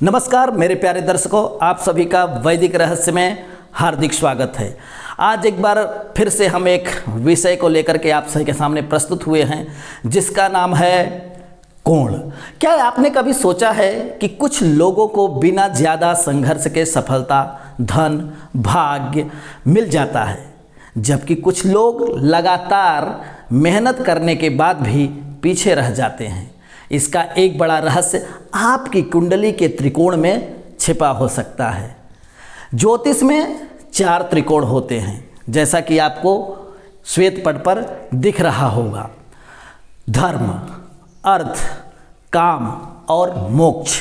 नमस्कार मेरे प्यारे दर्शकों, आप सभी का वैदिक रहस्य में हार्दिक स्वागत है। आज एक बार फिर से हम एक विषय को लेकर के आप सभी के सामने प्रस्तुत हुए हैं, जिसका नाम है कोण। क्या आपने कभी सोचा है कि कुछ लोगों को बिना ज़्यादा संघर्ष के सफलता, धन, भाग्य मिल जाता है, जबकि कुछ लोग लगातार मेहनत करने के बाद भी पीछे रह जाते हैं। इसका एक बड़ा रहस्य आपकी कुंडली के त्रिकोण में छिपा हो सकता है। ज्योतिष में 4 त्रिकोण होते हैं, जैसा कि आपको श्वेत पट पर दिख रहा होगा। धर्म, अर्थ, काम और मोक्ष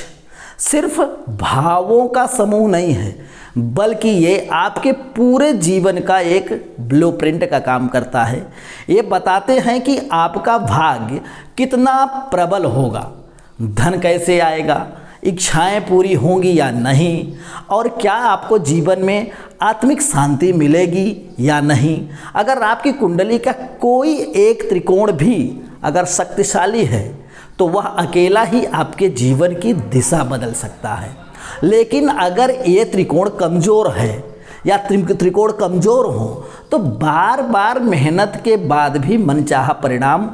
सिर्फ भावों का समूह नहीं है, बल्कि ये आपके पूरे जीवन का एक ब्लूप्रिंट का काम करता है। ये बताते हैं कि आपका भाग्य कितना प्रबल होगा, धन कैसे आएगा, इच्छाएं पूरी होंगी या नहीं, और क्या आपको जीवन में आत्मिक शांति मिलेगी या नहीं। अगर आपकी कुंडली का कोई एक त्रिकोण भी अगर शक्तिशाली है, तो वह अकेला ही आपके जीवन की दिशा बदल सकता है। लेकिन अगर ये त्रिकोण कमज़ोर है या त्रिकोण कमज़ोर हो, तो बार बार मेहनत के बाद भी मनचाहा परिणाम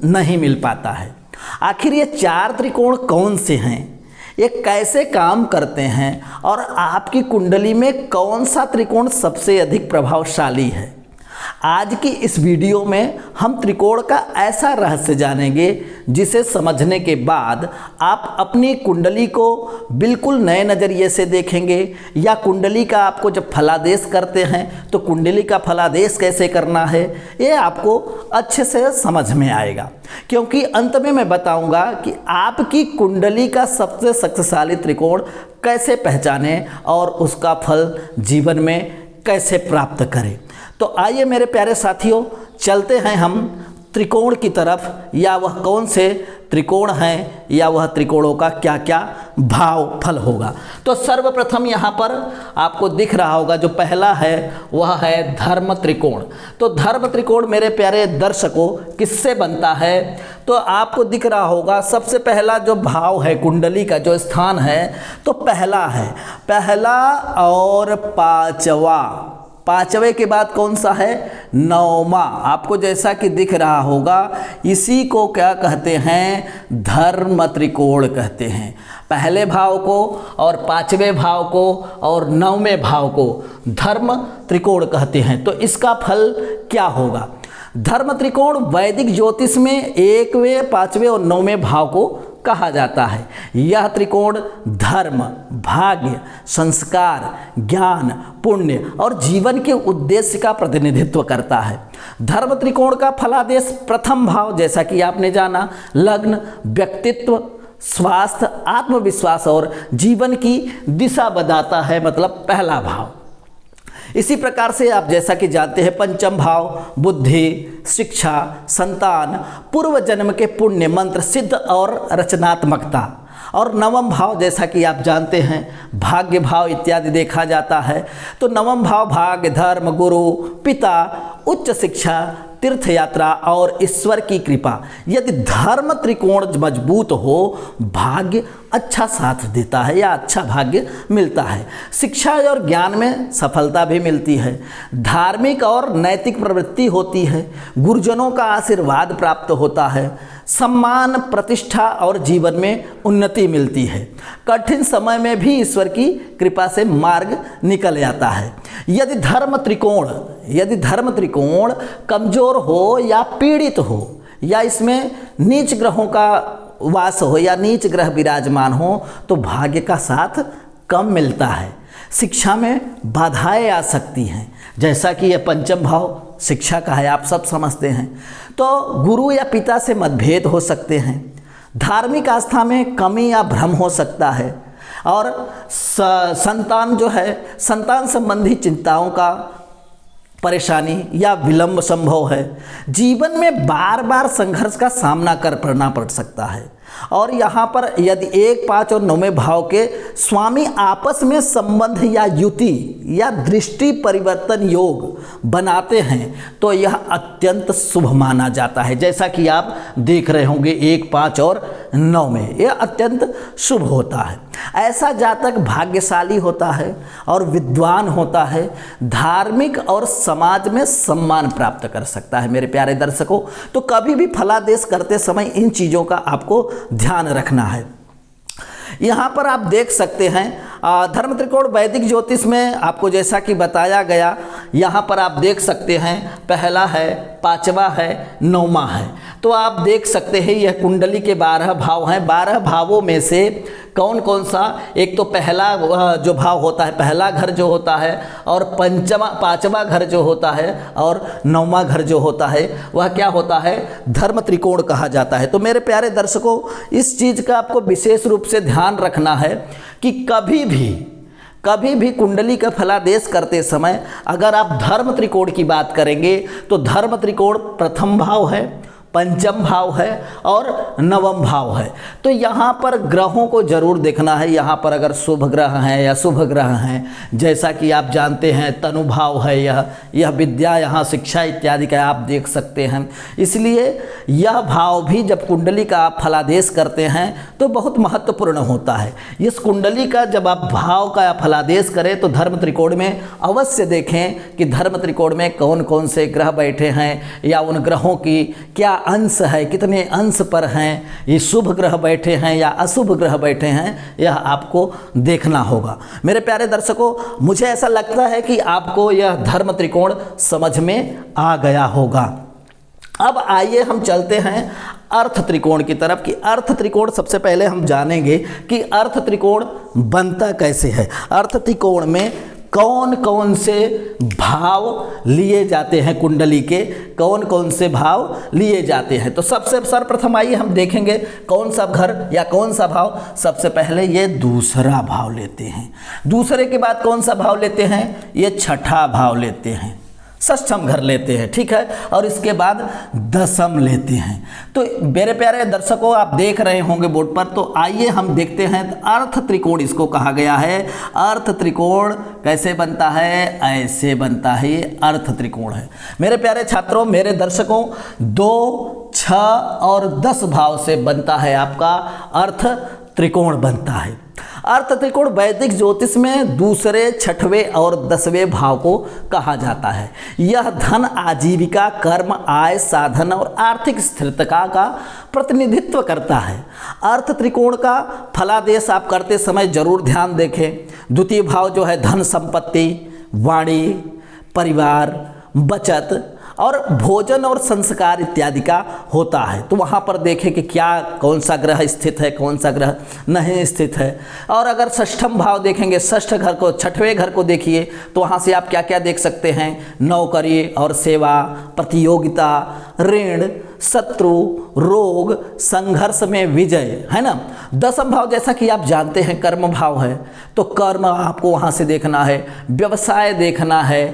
नहीं मिल पाता है। आखिर ये 4 त्रिकोण कौन से हैं, ये कैसे काम करते हैं, और आपकी कुंडली में कौन सा त्रिकोण सबसे अधिक प्रभावशाली है। आज की इस वीडियो में हम त्रिकोण का ऐसा रहस्य जानेंगे, जिसे समझने के बाद आप अपनी कुंडली को बिल्कुल नए नज़रिए से देखेंगे। या कुंडली का आपको जब फलादेश करते हैं, तो कुंडली का फलादेश कैसे करना है, ये आपको अच्छे से समझ में आएगा। क्योंकि अंत में मैं बताऊंगा कि आपकी कुंडली का सबसे शक्तिशाली त्रिकोण कैसे पहचानें और उसका फल जीवन में कैसे प्राप्त करें। तो आइए मेरे प्यारे साथियों, चलते हैं हम त्रिकोण की तरफ, या वह कौन से त्रिकोण हैं, या वह त्रिकोणों का क्या क्या भाव फल होगा। तो सर्वप्रथम यहाँ पर आपको दिख रहा होगा, जो पहला है वह है धर्म त्रिकोण। तो धर्म त्रिकोण मेरे प्यारे दर्शकों किससे बनता है, तो आपको दिख रहा होगा सबसे पहला जो भाव है, कुंडली का जो स्थान है, तो पहला है, पहला और पांचवें के बाद कौन सा है, 9वां। आपको जैसा कि दिख रहा होगा, इसी को क्या कहते हैं, धर्म त्रिकोण कहते हैं। पहले भाव को और 5वें भाव को और 9वें भाव को धर्म त्रिकोण कहते हैं। तो इसका फल क्या होगा। धर्म त्रिकोण वैदिक ज्योतिष में 1वें, 5वें और 9वें भाव को कहा जाता है। यह त्रिकोण धर्म, भाग्य, संस्कार, ज्ञान, पुण्य और जीवन के उद्देश्य का प्रतिनिधित्व करता है। धर्म त्रिकोण का फलादेश प्रथम भाव, जैसा कि आपने जाना, लग्न, व्यक्तित्व, स्वास्थ्य, आत्मविश्वास और जीवन की दिशा बताता है, मतलब पहला भाव। इसी प्रकार से आप जैसा कि जानते हैं, पंचम भाव बुद्धि, शिक्षा, संतान, पूर्व जन्म के पुण्य, मंत्र सिद्ध और रचनात्मकता, और 9वां भाव जैसा कि आप जानते हैं भाग्य भाव इत्यादि देखा जाता है। तो 9वां भाव भाग्य, धर्म, गुरु, पिता, उच्च शिक्षा, तीर्थ यात्रा और ईश्वर की कृपा। यदि धर्म त्रिकोण मजबूत हो, भाग्य अच्छा साथ देता है या अच्छा भाग्य मिलता है। शिक्षा और ज्ञान में सफलता भी मिलती है, धार्मिक और नैतिक प्रवृत्ति होती है, गुरुजनों का आशीर्वाद प्राप्त होता है, सम्मान, प्रतिष्ठा और जीवन में उन्नति मिलती है। कठिन समय में भी ईश्वर की कृपा से मार्ग निकल जाता है। यदि धर्म त्रिकोण कमजोर हो या पीड़ित हो, या इसमें नीच ग्रहों का वास हो या नीच ग्रह विराजमान हो, तो भाग्य का साथ कम मिलता है। शिक्षा में बाधाएं आ सकती हैं, जैसा कि यह पंचम भाव शिक्षा का है, आप सब समझते हैं। तो गुरु या पिता से मतभेद हो सकते हैं, धार्मिक आस्था में कमी या भ्रम हो सकता है, और संतान जो है, संतान संबंधी चिंताओं का परेशानी या विलंब संभव है। जीवन में बार बार संघर्ष का सामना करना पड़ सकता है। और यहाँ पर यदि 1, 5 और 9वें भाव के स्वामी आपस में संबंध या युति या दृष्टि परिवर्तन योग बनाते हैं, तो यह अत्यंत शुभ माना जाता है। जैसा कि आप देख रहे होंगे 1, 5 और 9 में, यह अत्यंत शुभ होता है। ऐसा जातक भाग्यशाली होता है और विद्वान होता है, धार्मिक और समाज में सम्मान प्राप्त कर सकता है। मेरे प्यारे दर्शकों, तो कभी भी फलादेश करते समय इन चीज़ों का आपको ध्यान रखना है। यहाँ पर आप देख सकते हैं धर्म त्रिकोण वैदिक ज्योतिष में आपको जैसा कि बताया गया, यहाँ पर आप देख सकते हैं पहला है, पांचवा है, 9वां है। तो आप देख सकते हैं यह कुंडली के 12 भाव हैं। 12 भावों में से कौन कौन सा, एक तो पहला जो भाव होता है, पहला घर जो होता है, और पांचवा घर जो होता है, और 9वां घर जो होता है, वह क्या होता है, धर्म त्रिकोण कहा जाता है। तो मेरे प्यारे दर्शकों, इस चीज़ का आपको विशेष रूप से ध्यान रखना है कि कभी भी कुंडली का फलादेश करते समय अगर आप धर्म त्रिकोण की बात करेंगे तो धर्म त्रिकोण प्रथम भाव है, पंचम भाव है और 9वां भाव है। तो यहाँ पर ग्रहों को जरूर देखना है। यहाँ पर अगर शुभ ग्रह हैं या शुभ ग्रह हैं, जैसा कि आप जानते हैं तनु भाव है, यह विद्या, यहाँ शिक्षा इत्यादि का आप देख सकते हैं। इसलिए यह भाव भी जब कुंडली का आप फलादेश करते हैं तो बहुत महत्वपूर्ण होता है। इस कुंडली का जब आप भाव का फलादेश करें तो धर्म त्रिकोण में अवश्य देखें कि धर्म त्रिकोण में कौन कौन से ग्रह बैठे हैं या उन ग्रहों की क्या अंश है, कितने अंश पर हैं, ये शुभ ग्रह बैठे हैं या अशुभ ग्रह बैठे हैं, यह आपको देखना होगा। मेरे प्यारे दर्शकों, मुझे ऐसा लगता है कि आपको यह धर्म त्रिकोण समझ में आ गया होगा। अब आइए हम चलते हैं अर्थ त्रिकोण की तरफ कि अर्थ त्रिकोण सबसे पहले हम जानेंगे कि अर्थ त्रिकोण बनता कैसे है। अर्थ त्रिकोण में कौन कौन से भाव लिए जाते हैं, कुंडली के कौन कौन से भाव लिए जाते हैं। तो सबसे सर्वप्रथम आइए हम देखेंगे कौन सा घर या कौन सा भाव। सबसे पहले ये दूसरा भाव लेते हैं, दूसरे के बाद कौन सा भाव लेते हैं, ये छठा भाव लेते हैं, षष्ठम घर लेते हैं, ठीक है, और इसके बाद दशम लेते हैं। तो मेरे प्यारे दर्शकों, आप देख रहे होंगे बोर्ड पर, तो आइए हम देखते हैं। अर्थ त्रिकोण इसको कहा गया है। अर्थ त्रिकोण कैसे बनता है, ऐसे बनता है, ये अर्थ त्रिकोण है। मेरे प्यारे छात्रों, मेरे दर्शकों, 2, 6 और 10 भाव से बनता है आपका अर्थ त्रिकोण बनता है। अर्थ त्रिकोण वैदिक ज्योतिष में दूसरे, छठवें और 10वें भाव को कहा जाता है। यह धन, आजीविका, कर्म, आय, साधन और आर्थिक स्थिरता का प्रतिनिधित्व करता है। अर्थ त्रिकोण का फलादेश आप करते समय जरूर ध्यान देखें। द्वितीय भाव जो है धन, संपत्ति, वाणी, परिवार, बचत और भोजन और संस्कार इत्यादि का होता है। तो वहाँ पर देखें कि क्या कौन सा ग्रह स्थित है, कौन सा ग्रह नहीं स्थित है। और अगर षष्ठम भाव देखेंगे, षष्ठ घर को, छठवें घर को देखिए, तो वहाँ से आप क्या क्या देख सकते हैं, नौकरी और सेवा, प्रतियोगिता, ऋण, शत्रु, रोग, संघर्ष में विजय, है ना। दसम भाव जैसा कि आप जानते हैं कर्म भाव है, तो कर्म आपको वहाँ से देखना है, व्यवसाय देखना है,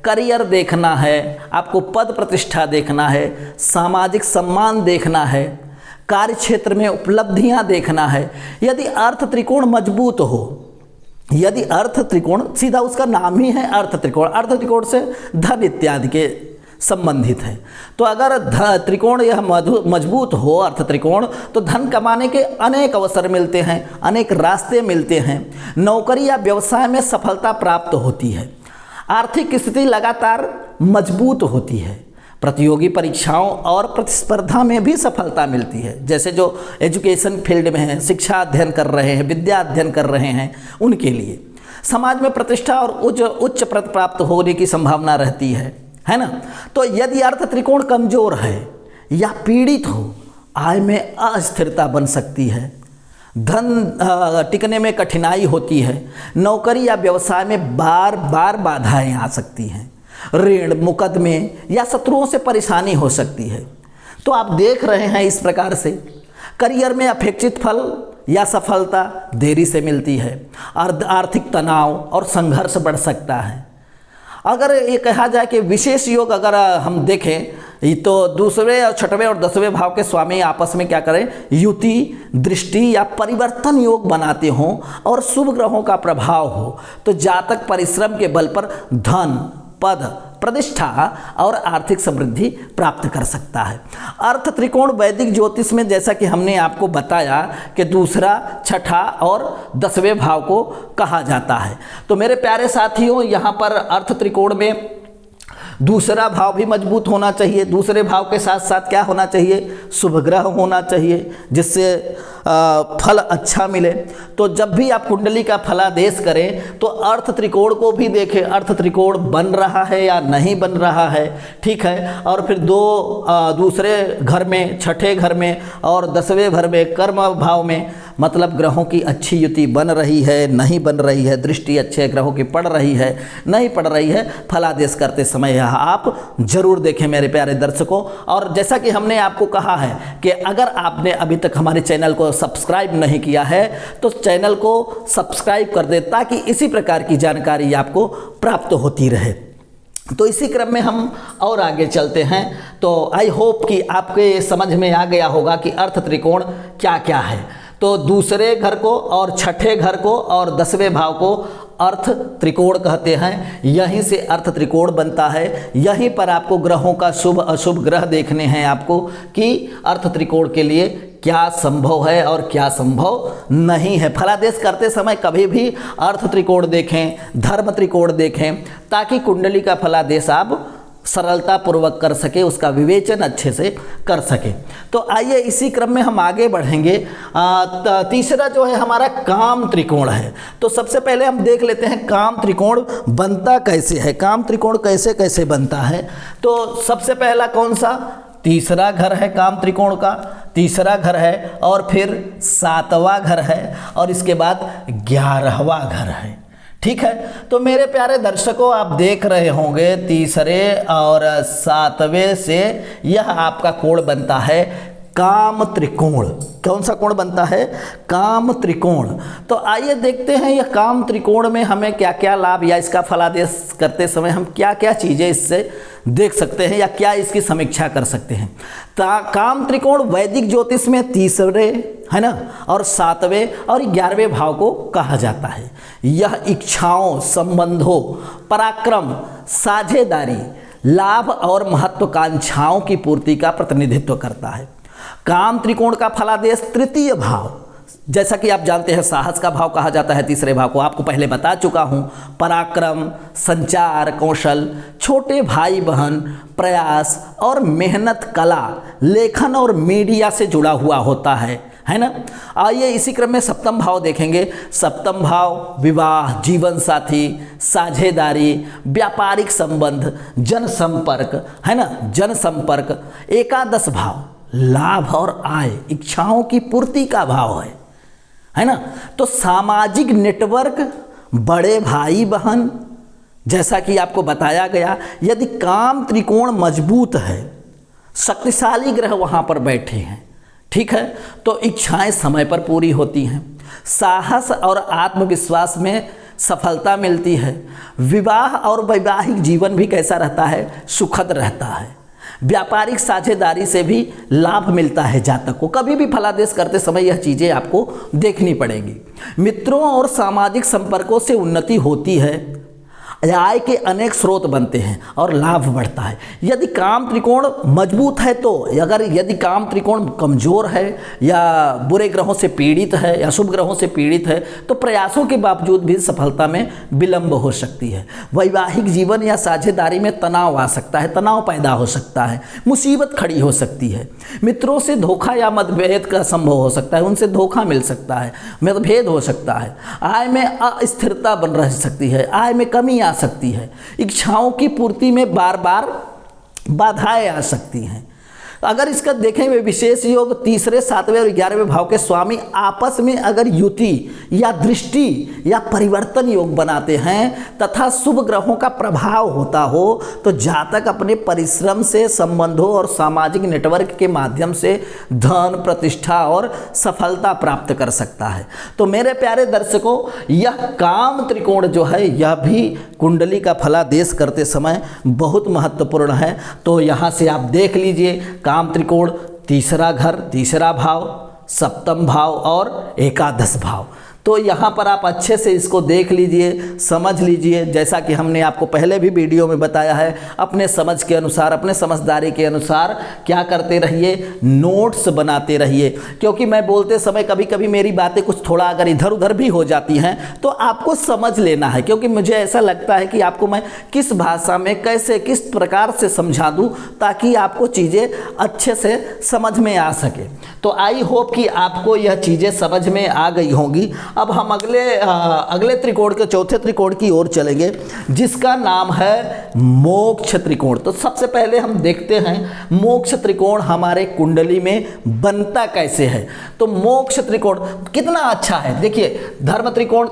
करियर देखना है, आपको पद प्रतिष्ठा देखना है, सामाजिक सम्मान देखना है, कार्य क्षेत्र में उपलब्धियां देखना है। यदि अर्थ त्रिकोण मजबूत हो, यदि अर्थ त्रिकोण, सीधा उसका नाम ही है अर्थ त्रिकोण, अर्थ त्रिकोण से धन इत्यादि के संबंधित है। तो अगर त्रिकोण यह मजबूत हो, अर्थ त्रिकोण, तो धन कमाने के अनेक अवसर मिलते हैं, अनेक रास्ते मिलते हैं, नौकरी या व्यवसाय में सफलता प्राप्त होती है, आर्थिक स्थिति लगातार मजबूत होती है, प्रतियोगी परीक्षाओं और प्रतिस्पर्धा में भी सफलता मिलती है। जैसे जो एजुकेशन फील्ड में हैं, शिक्षा अध्ययन कर रहे हैं, विद्या अध्ययन कर रहे हैं, उनके लिए समाज में प्रतिष्ठा और उच्च पद प्राप्त होने की संभावना रहती है ना। तो यदि अर्थ त्रिकोण कमजोर है या पीड़ित हो, आय में अस्थिरता बन सकती है, धन टिकने में कठिनाई होती है, नौकरी या व्यवसाय में बार बार बाधाएं आ सकती हैं, ऋण, मुकदमे या शत्रुओं से परेशानी हो सकती है। तो आप देख रहे हैं इस प्रकार से करियर में अपेक्षित फल या सफलता देरी से मिलती है, आर्थिक तनाव और संघर्ष बढ़ सकता है। अगर ये कहा जाए कि विशेष योग अगर हम देखें तो दूसरे और छठवें और 10वें भाव के स्वामी आपस में क्या करें, युति, दृष्टि या परिवर्तन योग बनाते हों और शुभ ग्रहों का प्रभाव हो, तो जातक परिश्रम के बल पर धन, पद, प्रतिष्ठा और आर्थिक समृद्धि प्राप्त कर सकता है। अर्थ त्रिकोण वैदिक ज्योतिष में जैसा कि हमने आपको बताया कि दूसरा, छठा और 10वें भाव को कहा जाता है। तो मेरे प्यारे साथियों, यहाँ पर अर्थ त्रिकोण में दूसरा भाव भी मजबूत होना चाहिए। दूसरे भाव के साथ साथ क्या होना चाहिए? शुभ ग्रह होना चाहिए, जिससे फल अच्छा मिले। तो जब भी आप कुंडली का फलादेश करें तो अर्थ त्रिकोण को भी देखें, अर्थ त्रिकोण बन रहा है या नहीं बन रहा है, ठीक है। और फिर दूसरे घर में, छठे घर में और 10वें घर में, कर्म भाव में, मतलब ग्रहों की अच्छी युति बन रही है, नहीं बन रही है, दृष्टि अच्छे ग्रहों की पड़ रही है, नहीं पड़ रही है, फलादेश करते समय यह आप जरूर देखें मेरे प्यारे दर्शकों। और जैसा कि हमने आपको कहा है कि अगर आपने अभी तक हमारे चैनल को सब्सक्राइब नहीं किया है तो चैनल को सब्सक्राइब कर दें, ताकि इसी प्रकार की जानकारी आपको प्राप्त होती रहे। तो इसी क्रम में हम और आगे चलते हैं। तो आई होप कि आपके समझ में आ गया होगा कि अर्थ त्रिकोण क्या क्या है। तो दूसरे घर को और छठे घर को और 10वें भाव को अर्थ त्रिकोण कहते हैं। यहीं से अर्थ त्रिकोण बनता है। यहीं पर आपको ग्रहों का शुभ अशुभ ग्रह देखने हैं आपको कि अर्थ त्रिकोण के लिए क्या संभव है और क्या संभव नहीं है। फलादेश करते समय कभी भी अर्थ त्रिकोण देखें, धर्म त्रिकोण देखें, ताकि कुंडली का फलादेश आप सरलता पूर्वक कर सके, उसका विवेचन अच्छे से कर सके। तो आइए इसी क्रम में हम आगे बढ़ेंगे। तीसरा जो है हमारा काम त्रिकोण है। तो सबसे पहले हम देख लेते हैं काम त्रिकोण बनता कैसे है, काम त्रिकोण कैसे कैसे बनता है। तो सबसे पहला कौन सा? तीसरा घर है काम त्रिकोण का, तीसरा घर है और फिर 7वां घर है और इसके बाद 11वां घर है, ठीक है। तो मेरे प्यारे दर्शकों, आप देख रहे होंगे तीसरे और 7वें से यह आपका कोण बनता है काम त्रिकोण। कौन सा कोण बनता है? काम त्रिकोण। तो आइए देखते हैं यह काम त्रिकोण में हमें क्या क्या लाभ या इसका फलादेश करते समय हम क्या क्या चीज़ें इससे देख सकते हैं या क्या इसकी समीक्षा कर सकते हैं। काम त्रिकोण वैदिक ज्योतिष में तीसरे है ना और 7वें और 11वें भाव को कहा जाता है। यह इच्छाओं, संबंधों, पराक्रम, साझेदारी, लाभ और महत्वाकांक्षाओं की पूर्ति का प्रतिनिधित्व करता है। काम त्रिकोण का फलादेश तृतीय भाव, जैसा कि आप जानते हैं साहस का भाव कहा जाता है तीसरे भाव को, आपको पहले बता चुका हूँ। पराक्रम, संचार कौशल, छोटे भाई बहन, प्रयास और मेहनत, कला, लेखन और मीडिया से जुड़ा हुआ होता है ना। आइए इसी क्रम में 7वां भाव देखेंगे। 7वां भाव विवाह, जीवन साथी, साझेदारी, व्यापारिक संबंध, जनसंपर्क है ना, जनसंपर्क। 11वां भाव लाभ और आय, इच्छाओं की पूर्ति का भाव है ना। तो सामाजिक नेटवर्क, बड़े भाई बहन, जैसा कि आपको बताया गया, यदि काम त्रिकोण मजबूत है, शक्तिशाली ग्रह वहाँ पर बैठे हैं, ठीक है, तो इच्छाएं समय पर पूरी होती हैं। साहस और आत्मविश्वास में सफलता मिलती है। विवाह और वैवाहिक जीवन भी कैसा रहता है? सुखद रहता है। व्यापारिक साझेदारी से भी लाभ मिलता है जातक को। कभी भी फलादेश करते समय यह चीज़ें आपको देखनी पड़ेगी। मित्रों और सामाजिक संपर्कों से उन्नति होती है, आय के अनेक स्रोत बनते हैं और लाभ बढ़ता है। यदि काम त्रिकोण मजबूत है तो, यदि काम त्रिकोण कमज़ोर है या बुरे ग्रहों से पीड़ित है या शुभ ग्रहों से पीड़ित है तो प्रयासों के बावजूद भी सफलता में विलंब हो सकती है। वैवाहिक जीवन या साझेदारी में तनाव आ सकता है, तनाव पैदा हो सकता है, मुसीबत खड़ी हो सकती है। मित्रों से धोखा या मतभेद का संभव हो सकता है, उनसे धोखा मिल सकता है, मतभेद हो सकता है। आय में अस्थिरता बन रह सकती है, आय में कमी आ सकती है। इच्छाओं की पूर्ति में बार बार बाधाएं आ सकती हैं। अगर इसका देखें वे विशेष योग तीसरे, 7वें और 11वें भाव के स्वामी आपस में अगर युति या दृष्टि या परिवर्तन योग बनाते हैं तथा शुभ ग्रहों का प्रभाव होता हो तो जातक अपने परिश्रम से, संबंधों और सामाजिक नेटवर्क के माध्यम से धन, प्रतिष्ठा और सफलता प्राप्त कर सकता है। तो मेरे प्यारे दर्शकों, यह काम त्रिकोण जो है यह भी कुंडली का फलादेश करते समय बहुत महत्वपूर्ण है। तो यहाँ से आप देख लीजिए, काम त्रिकोण तीसरा घर, तीसरा भाव, 7वां भाव और 11वां भाव। तो यहाँ पर आप अच्छे से इसको देख लीजिए, समझ लीजिए। जैसा कि हमने आपको पहले भी वीडियो में बताया है, अपने समझ के अनुसार, अपने समझदारी के अनुसार क्या करते रहिए, नोट्स बनाते रहिए। क्योंकि मैं बोलते समय कभी कभी मेरी बातें कुछ थोड़ा अगर इधर उधर भी हो जाती हैं तो आपको समझ लेना है, क्योंकि मुझे ऐसा लगता है कि आपको मैं किस भाषा में कैसे किस प्रकार से समझा दूं ताकि आपको चीज़ें अच्छे से समझ में आ सके। तो आई होप कि आपको यह चीज़ें समझ में आ गई होंगी। अब हम अगले त्रिकोण के चौथे त्रिकोण की ओर चलेंगे, जिसका नाम है मोक्ष त्रिकोण। तो सबसे पहले हम देखते हैं मोक्ष त्रिकोण हमारे कुंडली में बनता कैसे है। तो मोक्ष त्रिकोण कितना अच्छा है। देखिए, धर्म त्रिकोण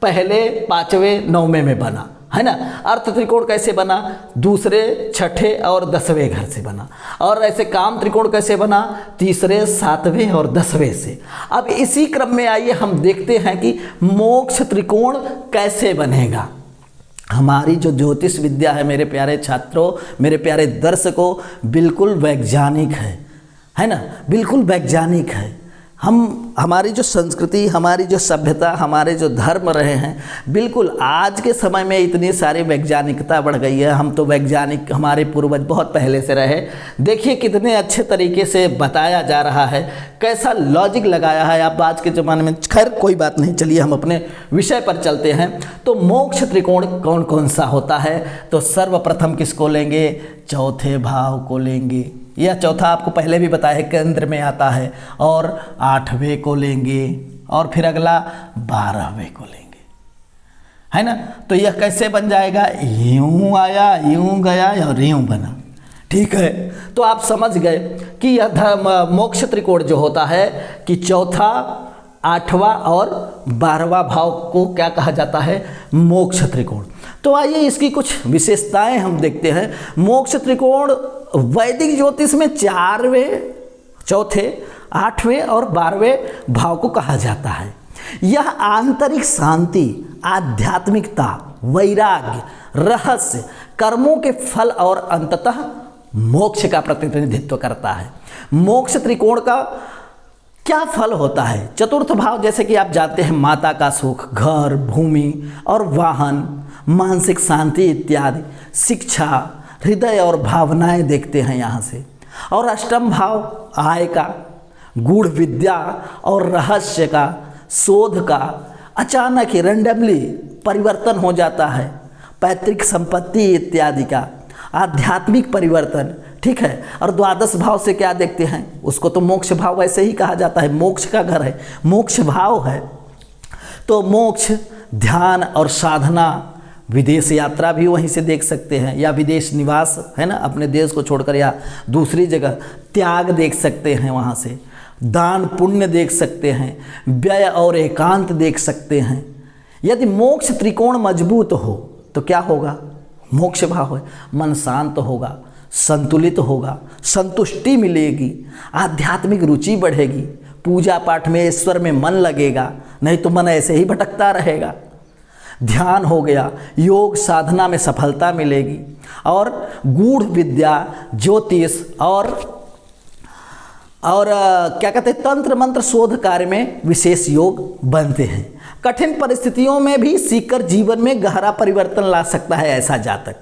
पहले, पांचवें, नौवें में बना है ना। अर्थ त्रिकोण कैसे बना, दूसरे, छठे और 10वें घर से बना। और ऐसे काम त्रिकोण कैसे बना, तीसरे, 7वें और 10वें से। अब इसी क्रम में आइए हम देखते हैं कि मोक्ष त्रिकोण कैसे बनेगा। हमारी जो ज्योतिष विद्या है मेरे प्यारे छात्रों, मेरे प्यारे दर्शकों, बिल्कुल वैज्ञानिक है ना, बिल्कुल वैज्ञानिक है। हमारी जो संस्कृति, हमारी जो सभ्यता, हमारे जो धर्म रहे हैं, बिल्कुल आज के समय में इतनी सारी वैज्ञानिकता बढ़ गई है। हम तो वैज्ञानिक, हमारे पूर्वज बहुत पहले से रहे। देखिए कितने अच्छे तरीके से बताया जा रहा है, कैसा लॉजिक लगाया है। अब आज के ज़माने में खैर कोई बात नहीं, चलिए हम अपने विषय पर चलते हैं। तो मोक्ष त्रिकोण कौन कौन सा होता है, तो सर्वप्रथम किसको लेंगे, चौथे भाव को लेंगे। यह चौथा आपको पहले भी बताया है, केंद्र में आता है। और 8वें को लेंगे, और फिर अगला 12वें को लेंगे, है ना। तो यह कैसे बन जाएगा, यूं आया, यूं गया और यूं बना। ठीक है, तो आप समझ गए कि यह मोक्ष त्रिकोण जो होता है कि चौथा, 8वां और 12वां भाव को क्या कहा जाता है, मोक्ष त्रिकोण। तो आइए इसकी कुछ विशेषताएं हम देखते हैं। मोक्ष त्रिकोण वैदिक ज्योतिष में 4वें, चौथे, 8वें और 12वें भाव को कहा जाता है। यह आंतरिक शांति, आध्यात्मिकता, वैराग्य, रहस्य, कर्मों के फल और अंततः मोक्ष का प्रतिनिधित्व करता है। मोक्ष त्रिकोण का क्या फल होता है, चतुर्थ भाव जैसे कि आप जानते हैं, माता का सुख, घर, भूमि और वाहन, मानसिक शांति इत्यादि, शिक्षा, हृदय और भावनाएं देखते हैं यहाँ से। और अष्टम भाव आय का, गूढ़ विद्या और रहस्य का, शोध का, अचानक ही रैंडमली परिवर्तन हो जाता है, पैतृक संपत्ति इत्यादि का, आध्यात्मिक परिवर्तन। ठीक है, और द्वादश भाव से क्या देखते हैं, उसको तो मोक्ष भाव वैसे ही कहा जाता है, मोक्ष का घर है, मोक्ष भाव है। तो मोक्ष, ध्यान और साधना, विदेश यात्रा भी वहीं से देख सकते हैं, या विदेश निवास है ना, अपने देश को छोड़कर या दूसरी जगह, त्याग देख सकते हैं वहाँ से, दान पुण्य देख सकते हैं, व्यय और एकांत देख सकते हैं। यदि मोक्ष त्रिकोण मजबूत हो तो क्या होगा, मोक्ष भाव है, मन शांत होगा, संतुलित होगा, संतुष्टि मिलेगी, आध्यात्मिक रुचि बढ़ेगी, पूजा पाठ में, ईश्वर में मन लगेगा, नहीं तो मन ऐसे ही भटकता रहेगा। ध्यान हो गया, योग साधना में सफलता मिलेगी, और गूढ़ विद्या, ज्योतिष और क्या कहते हैं, तंत्र मंत्र शोध कार्य में विशेष योग बनते हैं। कठिन परिस्थितियों में भी सीखकर जीवन में गहरा परिवर्तन ला सकता है ऐसा जातक।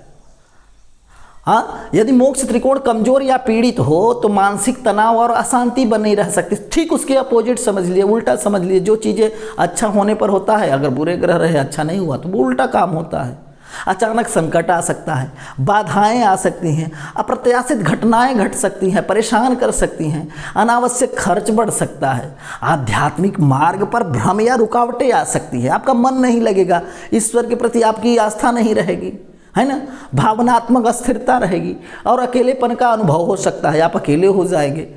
हाँ, यदि मोक्ष त्रिकोण कमजोर या पीड़ित हो तो मानसिक तनाव और अशांति बनी रह सकती। ठीक उसके अपोजिट समझ लिए, उल्टा समझ लिए। जो चीज़ें अच्छा होने पर होता है, अगर बुरे ग्रह रहे, अच्छा नहीं हुआ तो वो उल्टा काम होता है। अचानक संकट आ सकता है, बाधाएं आ सकती हैं, अप्रत्याशित घटनाएं घट सकती हैं, परेशान कर सकती हैं, अनावश्यक खर्च बढ़ सकता है, आध्यात्मिक मार्ग पर भ्रम या रुकावटें आ सकती हैं, आपका मन नहीं लगेगा, ईश्वर के प्रति आपकी आस्था नहीं रहेगी, है ना, भावनात्मक अस्थिरता रहेगी, और अकेलेपन का अनुभव हो सकता है, आप अकेले हो जाएंगे,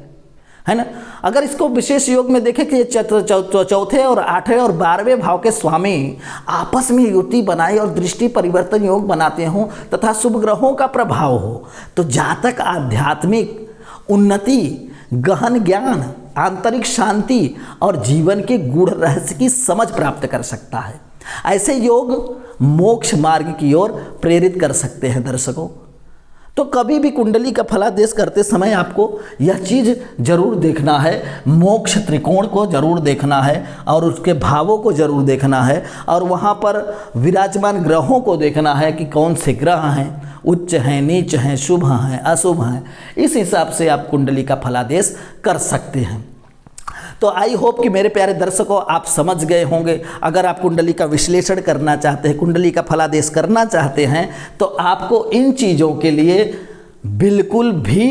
है ना। अगर इसको विशेष योग में देखें कि चौथे और 8वें और 12वें भाव के स्वामी आपस में युति बनाए और दृष्टि परिवर्तन योग बनाते हों तथा शुभ ग्रहों का प्रभाव हो, तो जातक आध्यात्मिक उन्नति, गहन ज्ञान, आंतरिक शांति और जीवन के गूढ़ रहस्य की समझ प्राप्त कर सकता है। ऐसे योग मोक्ष मार्ग की ओर प्रेरित कर सकते हैं दर्शकों। तो कभी भी कुंडली का फलादेश करते समय आपको यह चीज़ जरूर देखना है, मोक्ष त्रिकोण को जरूर देखना है और उसके भावों को जरूर देखना है और वहाँ पर विराजमान ग्रहों को देखना है कि कौन से ग्रह हैं, उच्च हैं, नीच हैं, शुभ हैं, अशुभ हैं। इस हिसाब से आप कुंडली का फलादेश कर सकते हैं। तो आई होप कि मेरे प्यारे दर्शकों आप समझ गए होंगे। अगर आप कुंडली का विश्लेषण करना चाहते हैं, कुंडली का फलादेश करना चाहते हैं, तो आपको इन चीज़ों के लिए बिल्कुल भी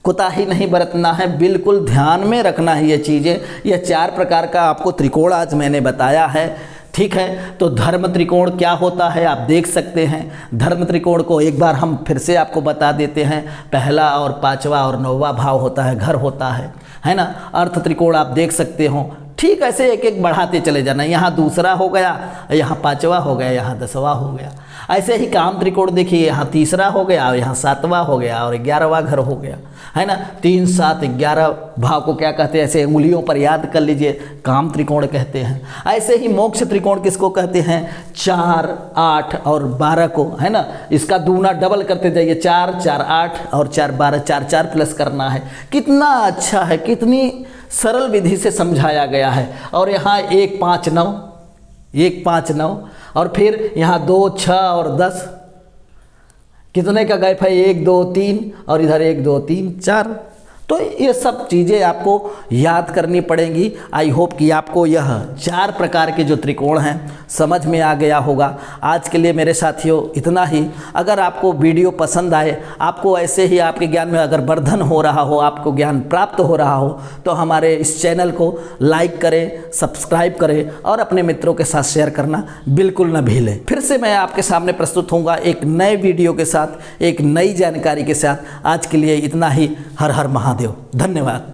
कोताही नहीं बरतना है, बिल्कुल ध्यान में रखना है ये चीज़ें। यह 4 प्रकार का आपको त्रिकोण आज मैंने बताया है, ठीक है। तो धर्म त्रिकोण क्या होता है आप देख सकते हैं। धर्म त्रिकोण को एक बार हम फिर से आपको बता देते हैं। पहला और 5वां और 9वां भाव होता है, घर होता है ना। अर्थ त्रिकोण आप देख सकते हो, ठीक ऐसे एक एक बढ़ाते चले जाना। यहाँ दूसरा हो गया, यहाँ 5वां हो गया, यहाँ 10वां हो गया। ऐसे ही काम त्रिकोण देखिए, यहाँ 3रा हो गया, यहाँ 7वां हो गया और 11वां घर हो गया, है ना। 3, 7, 11 भाव को क्या कहते हैं, ऐसे उंगलियों पर याद कर लीजिए, काम त्रिकोण कहते हैं। ऐसे ही मोक्ष त्रिकोण किसको कहते हैं, 4, 8 और 12 को, है ना। इसका दूना डबल करते जाइए, 4, 4, 8 और 4, 12, 4, 4 प्लस करना है। कितना अच्छा है, कितनी सरल विधि से समझाया गया है। और यहाँ 1, 5, 9, 1, 5, 9 और फिर यहाँ 2, 6 और 10, कितने का गैप है, 1, 2, 3 और इधर 1, 2, 3, 4। तो ये सब चीज़ें आपको याद करनी पड़ेंगी। आई होप कि आपको यह 4 प्रकार के जो त्रिकोण हैं समझ में आ गया होगा। आज के लिए मेरे साथियों इतना ही। अगर आपको वीडियो पसंद आए, आपको ऐसे ही आपके ज्ञान में अगर वर्धन हो रहा हो, आपको ज्ञान प्राप्त हो रहा हो, तो हमारे इस चैनल को लाइक करें, सब्सक्राइब करें और अपने मित्रों के साथ शेयर करना बिल्कुल न भूलें। फिर से मैं आपके सामने प्रस्तुत होऊंगा एक नए वीडियो के साथ, एक नई जानकारी के साथ। आज के लिए इतना ही। हर हर महादेव। धन्यवाद।